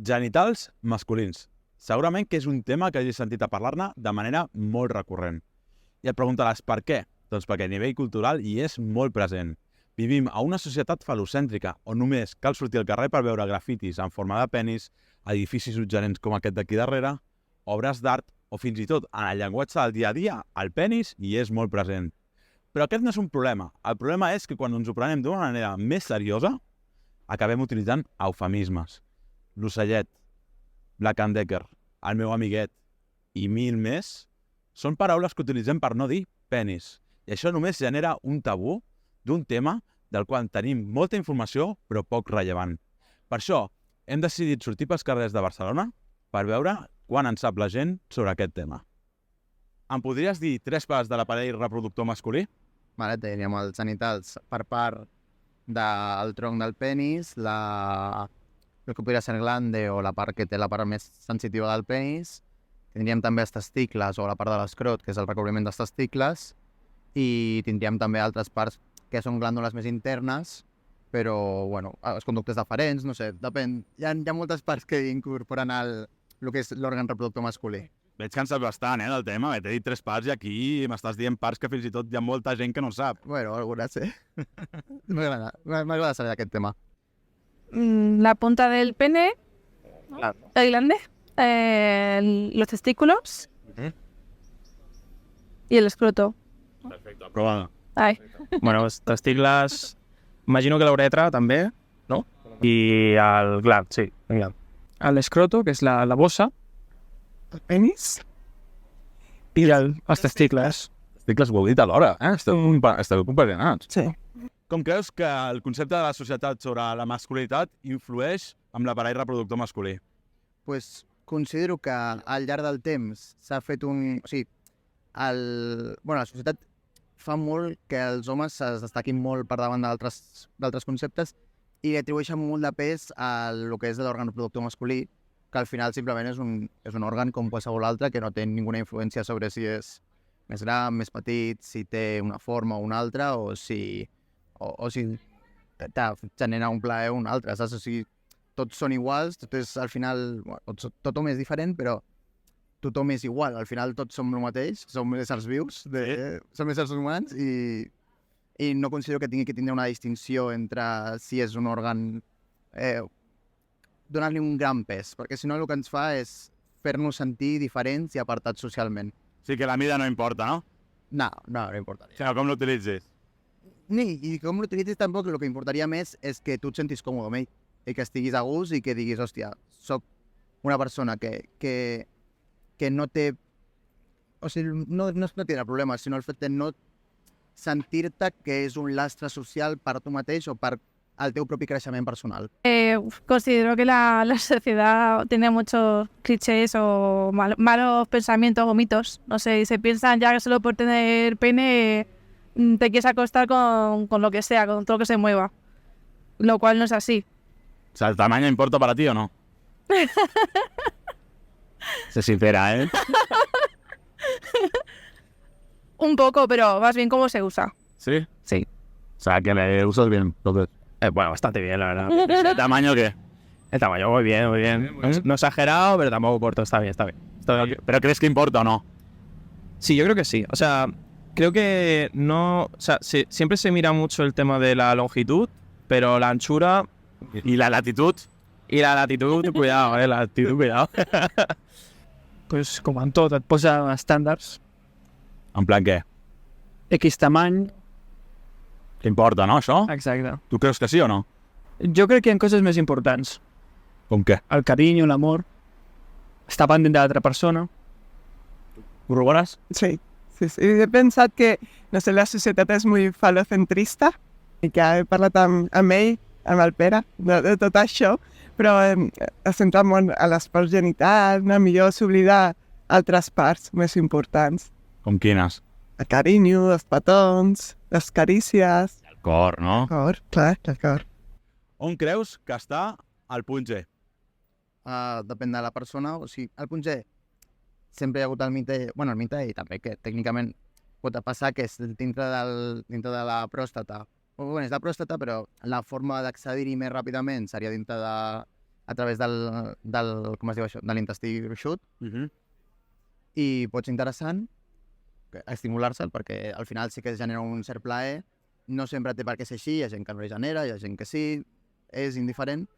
Genitals masculins. Segurament que és un tema que hagis sentit a parlar-ne de manera molt recurrent. I et preguntaràs per què? Doncs perquè a nivell cultural hi és molt present. Vivim a una societat falocèntrica on només cal sortir al carrer per veure grafitis en forma de penis, edificis suggerents com aquest d'aquí darrere, obres d'art o fins i tot en el llenguatge del dia a dia, el penis hi és molt present. Però aquest no és un problema. El problema és que quan ens ho prenem d'una manera més seriosa, acabem utilitzant eufemismes. L'ocellet, Black and Decker, el meu amiguet i mil més són paraules que utilitzem per no dir penis. I això només genera un tabú d'un tema del qual tenim molta informació però poc rellevant. Per això hem decidit sortir pels carrers de Barcelona per veure quan en sap la gent sobre aquest tema. Em podries dir 3 parts de l'aparell reproductor masculí? Vale, teníem els genitals per part del tronc del penis, el que podria ser glande o la part que té la part més sensitiva del penis. Tindríem també els testicles o la part de l'escrot, que és el recobriment dels testicles, i tindríem també altres parts que són glàndules més internes, però, bueno, els conductes deferents, no sé, depèn. Hi ha moltes parts que incorporen el que és l'òrgan reproductor masculí. Veig que en saps bastant, del tema. T'he dit 3 parts i aquí m'estàs dient parts que fins i tot hi ha molta gent que no sap. Bueno, algunes sí. M'agrada saber d'aquest tema. La punta del pene, el glande, los testículos y el escroto. Perfecte, aprovada. Ai. Bueno, els testicles... Imagino que l'uretra també, no? I el gland, sí. L'escroto, que és la bossa. El penis. I els testicles. Testicles ho heu dit alhora, Esteu compaginats. Sí. Com creus que el concepte de la societat sobre la masculinitat influeix amb l'aparell reproductor masculí? Pues considero que al llarg del temps s'ha fet un... O sigui, la societat fa molt que els homes es destaquin molt per davant d'altres conceptes i li atribueixen molt de pes a lo que és l'òrgan reproductor masculí, que al final simplement és un òrgan com qualsevol altre que no té ninguna influència sobre si és més gran, més petit, si té una forma o una altra o si genera un plaer o un altre, saps? O sigui, tots són iguals, tot és al final... Tothom és diferent, però tothom és igual. Al final tots som el mateix, som éssers vius, som éssers humans i no considero que tingui que tindre una distinció entre si és un òrgan... donar-li un gran pes, perquè si no el que ens fa és fer-nos sentir diferents i apartats socialment. Sí que la mida no importa, no? No importa. Sinó com l'utilitzis. I com l'utilitzis tampoc, el que importaria més és que tu et sentis còmode amb ell i que estiguis a gust i que diguis, hòstia, soc una persona que no té... O sigui, no tindrà problemes, sinó el fet de no sentir-te que és un lastre social per tu mateix o per el teu propi creixement personal. Considero que la sociedad tiene muchos clichés o malos pensamientos o mitos. No sé, se piensan ya que solo por tener pene te quieres acostar con lo que sea, con todo lo que se mueva. Lo cual no es así. O sea, ¿el tamaño importa para ti o no? Sé sincera, ¿eh? Un poco, pero más bien cómo se usa. ¿Sí? Sí. O sea, que le usas bien, entonces. Bueno, bastante bien, la verdad. ¿El tamaño qué? El tamaño muy bien, muy bien. No exagerado, pero tampoco corto, está bien. ¿Pero crees que importa o no? Sí, yo creo que sí. O sea, creo que no... O sea, siempre se mira mucho el tema de la longitud, pero la anchura... ¿Y la latitud? I la latitud, cuidado, la latitud, cuidado. Pues com en tot, et posa estàndards, En plan què? X tamany, Que importa, no, això? exacte. Tu creus que sí o no? Jo crec que hi ha coses més importants. Com què? El carinyo, l'amor, estar pendent de l'altra persona. Corroboras? Sí. He pensat que, no sé, la societat és molt falocentrista i que he parlat amb ell, amb el Pere, de tot això, però es centra molt a les parts genitals, no? Millor s'oblidar altres parts més importants. Com quines? El carinyo, els petons, les carícies... El cor, no? El cor, clar, el cor. On creus que està el punt G? Depèn de la persona, o sigui, el punt G sempre hi ha hagut el mite i també que tècnicament pot passar que és dintre de la pròstata. És la pròstata, però la forma d'accedir-hi més ràpidament seria dintre a través com es diu això, de l'intestí gruixut, Mhm. i pot ser interessant estimular-se'l perquè al final sí que es genera un cert plaer. No sempre té per què ser així, hi ha gent que no li genera, hi ha gent que sí, és indiferent,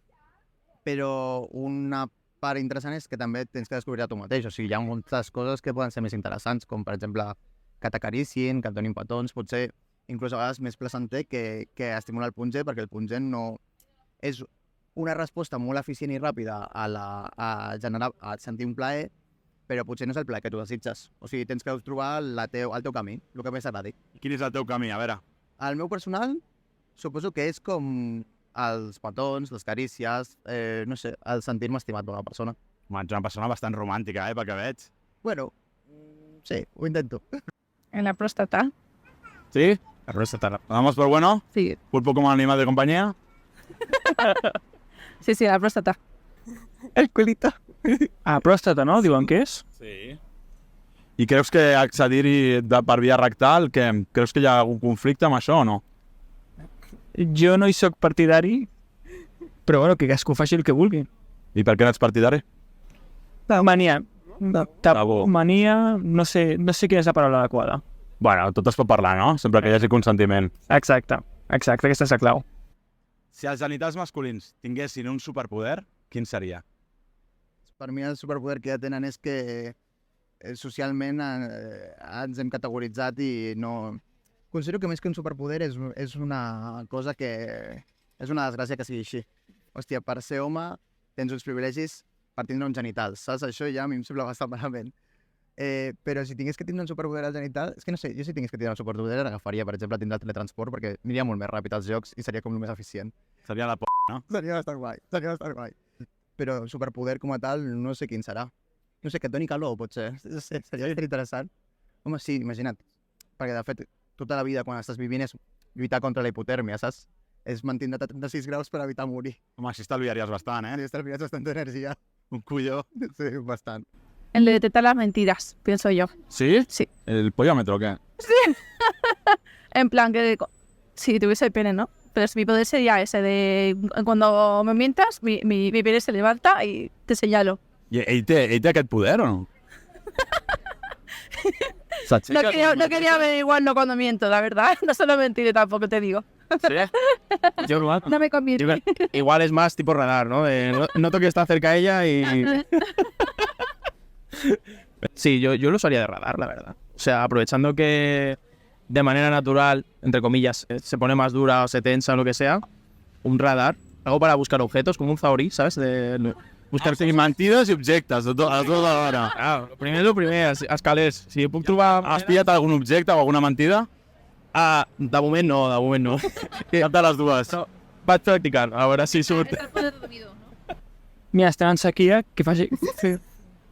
però una part interessant és que també tens que descobrir tu mateix. O sigui, hi ha moltes coses que poden ser més interessants, com per exemple que t'acaricien, que et donin petons, potser inclús a vegades més placenter que estimular el punge, perquè el punge no és una resposta molt eficient i ràpida a sentir un plaer, però potser no és el plaer que tu desitges. O sigui, tens que trobar el teu camí, el que més t'agradi. Quin és el teu camí? A veure. El meu personal, suposo que és com els petons, les carícies, no sé, el sentir-me estimat per una persona. Home, ets una persona bastant romàntica, pel que veig. Bueno, sí, ho intento. En la próstata. ¿Sí? La próstata. ¿Vamos por bueno? Sí, ¿Pulpo como animal de compañía? sí, la próstata. El culito. Ah, pròstata, no? Diuen que és? Sí. I creus que accedir-hi per via rectal, creus que hi ha algun conflicte amb això o no? Jo no hi soc partidari, però bueno, que cadascú faci el que vulgui. I per què no ets partidari? Mania. Tabú. Mania, no sé quina és la paraula adequada. Bueno, tot es pot parlar, no? Sempre que hi hagi consentiment. Exacte, aquesta és la clau. Si els genitals masculins tinguessin un superpoder, quin seria? Per mi el superpoder que ja tenen és que socialment ens hem categoritzat i no... Considero que més que un superpoder és una cosa que... És una desgràcia que sigui així. Hòstia, per ser home tens uns privilegis per tindre uns genitals, saps? Això ja a mi em sembla bastant malament. Però si tingués que tindre un superpoder al genital... És que no sé, jo si tingués que tindre un superpoder agafaria, per exemple, tindre el teletransport perquè aniria molt més ràpid als jocs i seria com el més eficient. Seria la no? Seria bastant guai. Però superpoder com a tal no sé quin serà. No sé, que et doni calor, potser. No sé, seria interessant. Home, sí, imagina't. Perquè, de fet, tota la vida quan estàs vivint és lluitar contra la hipotèrmia, saps? És mantindre't a 36 graus per evitar morir. Home, així estalviaries bastant, I estalvies bastanta energia. Un colló. Sí, bastant. El de detectar las mentiras, pienso yo. ¿Sí? Sí. ¿El poliómetro o qué? En plan que si tuviese pene, ¿no? Pero mi poder sería ese de cuando me mientas, mi pene se levanta y te señalo. I ell té aquest poder o no? No quería averiguarlo cuando miento, la verdad. No solo mentiré tampoco, te digo. Sí? Yo igual. No me conviene. Igual es más tipo radar, ¿no? Noto que está cerca ella y... Sí, yo lo usaría de radar, la verdad. O sea, aprovechando que de manera natural, entre comillas, se pone más dura o se tensa o lo que sea, un radar, algo para buscar objetos, como un zahorí, ¿sabes? Buscar mentides i objectes, a tota l'hora. Ah, lo primer, els calés. Si puc trobar... Has pillat algun objecte o alguna mentida? Ah, de moment no. Cap de les dues. No, vaig practicant, a veure si surt. Mira, estem en sequia, que faci...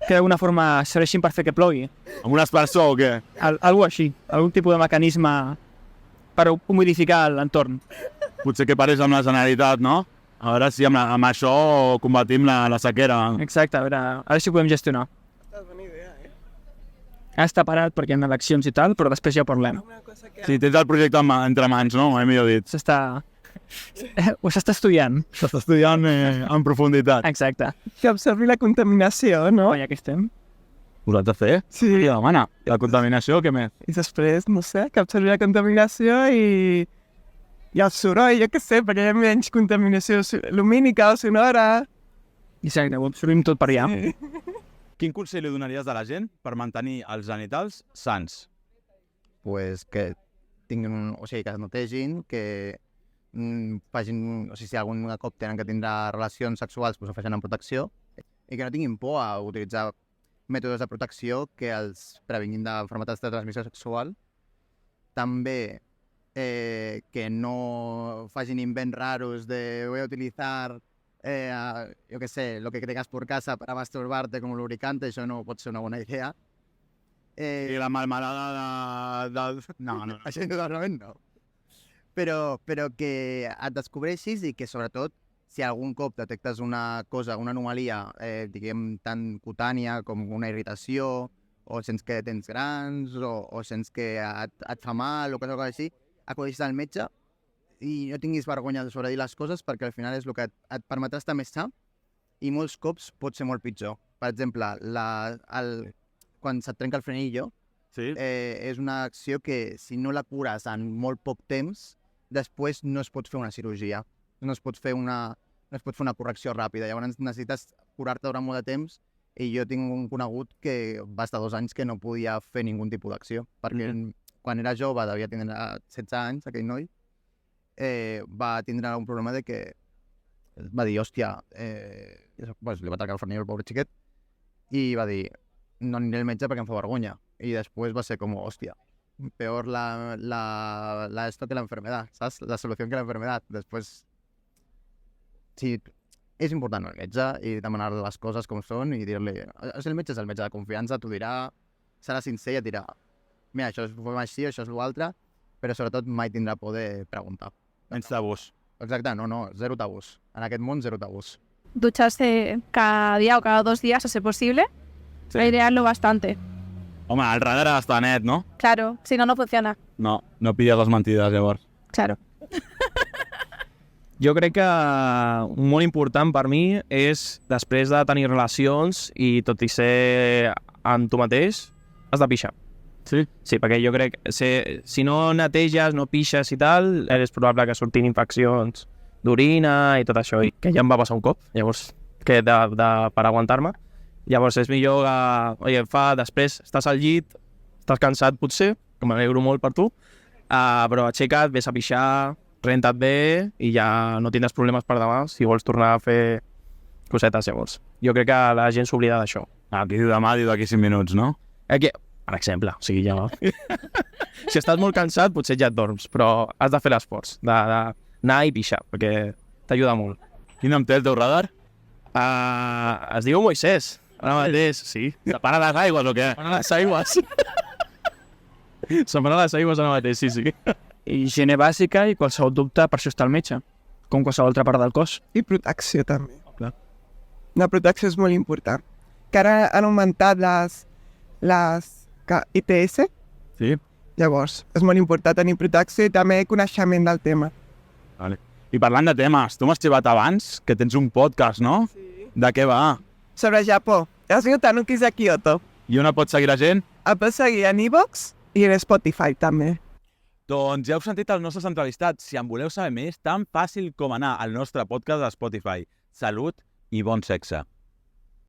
Que d'alguna forma serveixin per fer que plogui. Amb un aspersor o què? Algo així, algun tipus de mecanisme per humidificar l'entorn. Potser que parés amb la Generalitat, no? A veure si amb això combatim la sequera. Exacte, a veure si ho podem gestionar. Està parat perquè hi ha eleccions i tal, però després ja parlem. Sí, tens el projecte entre mans, no? Ho he millor dit. Ho s'està estudiant. S'està estudiant en profunditat. Exacte. Que absorbi la contaminació, no? Ja que estem. Us has de fer? Sí. I demana. I la contaminació, què més? I després, no sé, que absorbi la contaminació i el soroll, jo què sé, perquè hi ha menys contaminació lumínica o sonora. Exacte, ho absorbim tot per allà. Sí. Quin consell li donaries a la gent per mantenir els genitals sans? Pues que tinguin o sigui, que es netegin, que facin, o sigui, si algun cop tenen que tindre relacions sexuals, pues ho facin amb protecció i que no tinguin por a utilitzar mètodes de protecció que els previnguin d'enfermetats de transmissió sexual. També que no facin invents raros de voy a utilizar yo qué sé, lo que tengas por casa para masturbarte como lubricante, això no pot ser una bona idea. I la malmelada No. Això indudablement no. Però que et descobreixis i que, sobretot, si algun cop detectes una cosa, una anomalia, diguem, tan cutània com una irritació, o sents que tens grans, o sents que et fa mal, o qualsevol cosa així, acudeixis al metge i no tinguis vergonya de sobredir les coses perquè al final és el que et permetrà estar més sa i molts cops pot ser molt pitjor. Per exemple, quan se't trenca el frenillo, Sí? és una acció que si no la cures en molt poc temps, després no es pot fer una cirurgia, no es pot fer una correcció ràpida. Llavors necessites curar-te durant molt de temps i jo tinc un conegut que va estar 2 anys que no podia fer ningun tipus d'acció, perquè quan era jove, devia tindre 16 anys, aquell noi, va tindre un problema de que va dir, hòstia, li va trencar el frenillo al pobre xiquet i va dir, no aniré al metge perquè em fa vergonya. I després va ser com, hòstia, peor esto que la enfermedad, ¿sabes? La solución que la enfermedad. Després, sí, és important el metge i demanar les coses com són i dir-li, el metge és el metge de confiança, t'ho dirà, serà sincer i et dirà, mira, això ho fem així, això és l'altre, però sobretot mai tindrà por de preguntar. Menys tabús. Exacte, no, zero tabús. En aquest món, zero tabús. Ducharse cada día o cada 2 días, a ser posible. Sí. Airearlo bastante. Home, el radar ha d'estar net, no? Claro, si no, no funciona. No pilles les mentides, llavors. Claro. Jo crec que molt important per mi és, després de tenir relacions i tot i ser amb tu mateix, has de pixar. Sí? Sí, perquè jo crec que si no neteges, no pixes i tal, és probable que surtin infeccions d'orina i tot això, i que ja em va passar un cop, llavors, que per aguantar-me. Llavors és millor que, després estàs al llit, estàs cansat potser, que m'alegro molt per tu, però aixeca't, vés a pixar, renta't bé i ja no tindràs problemes per demà si vols tornar a fer cosetes llavors. Jo crec que la gent s'oblida d'això. Qui diu demà, diu d'aquí 5 minuts, no? Aquí, per exemple, o sigui, ja... Si estàs molt cansat, potser ja et dorms, però has de fer l'esforç, d'anar i pixar, perquè t'ajuda molt. Quin nom té el teu radar? Es diu Moisès, ara mateix, sí. Separa les aigües o què? Separa les aigües. Separa les aigües ara mateix, sí. Higiene bàsica i qualsevol dubte, per això està el metge, com qualsevol altra part del cos. I protecció també. Clar. La protecció és molt important. Que ara han augmentat les ITS, Sí? llavors és molt important tenir protecció i també coneixement del tema. Vale. I parlant de temes, tu m'has xivat abans que tens un podcast, no? Sí. De què va? Sobre Japó. Es diu Tanuki de Kyoto. I on et pot seguir la gent? El pots seguir en iVoox i en Spotify també. Doncs ja heu sentit els nostres entrevistats. Si en voleu saber més, tan fàcil com anar al nostre podcast de Spotify. Salut i bon sexe.